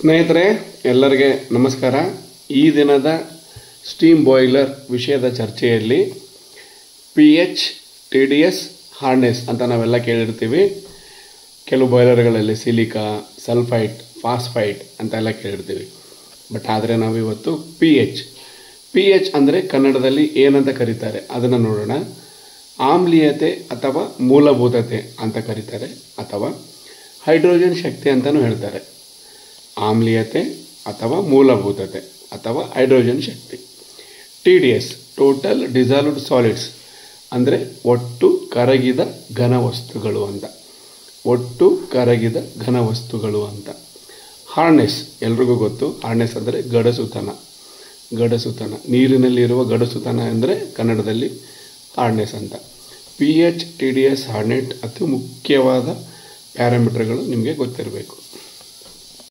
ಸ್ನೇಹಿತರೆ ಎಲ್ಲರಿಗೆ ನಮಸ್ಕಾರ. ಈ ದಿನದ ಸ್ಟೀಮ್ ಬಾಯ್ಲರ್ ವಿಷಯದ ಚರ್ಚೆಯಲ್ಲಿ pH, TDS, ಹಾರ್ಡ್ನೆಸ್ ಅಂತ ನಾವೆಲ್ಲ ಕೇಳಿರ್ತೀವಿ. ಕೆಲವು ಬಾಯ್ಲರ್ಗಳಲ್ಲಿ ಸಿಲಿಕಾ, ಸಲ್ಫೈಟ್, ಫಾಸ್ಫೈಟ್ ಅಂತೆಲ್ಲ ಕೇಳಿರ್ತೀವಿ. ಬಟ್ ಆದರೆ ನಾವು ಇವತ್ತು pH ಅಂದರೆ ಕನ್ನಡದಲ್ಲಿ ಏನಂತ ಕರೀತಾರೆ ಅದನ್ನು ನೋಡೋಣ. ಆಮ್ಲೀಯತೆ ಅಥವಾ ಮೂಲಭೂತತೆ ಅಂತ ಕರೀತಾರೆ, ಅಥವಾ ಹೈಡ್ರೋಜನ್ ಶಕ್ತಿ ಅಂತಲೂ ಹೇಳ್ತಾರೆ. ಆಮ್ಲೀಯತೆ ಅಥವಾ ಮೂಲಭೂತತೆ ಅಥವಾ ಹೈಡ್ರೋಜನ್ ಶಕ್ತಿ. TDS ಟೋಟಲ್ ಡಿಸಾಲ್ವ್ಡ್ ಸಾಲಿಡ್ಸ್ ಅಂದರೆ ಒಟ್ಟು ಕರಗಿದ ಘನವಸ್ತುಗಳು ಅಂತ. ಒಟ್ಟು ಕರಗಿದ ಘನವಸ್ತುಗಳು ಅಂತ. ಹಾರ್ಡ್ನೆಸ್ ಎಲ್ರಿಗೂ ಗೊತ್ತು. ಹಾರ್ಡ್ನೆಸ್ ಅಂದರೆ ಗಡಸುತನ. ನೀರಿನಲ್ಲಿರುವ ಗಡಸುತನ ಅಂದರೆ ಕನ್ನಡದಲ್ಲಿ ಹಾರ್ಡ್ನೆಸ್ ಅಂತ. pH, TDS, ಹಾರ್ಡ್ನೆಸ್ ಅತಿ ಮುಖ್ಯವಾದ ಪ್ಯಾರಾಮೀಟರ್ಗಳು ನಿಮಗೆ ಗೊತ್ತಿರಬೇಕು.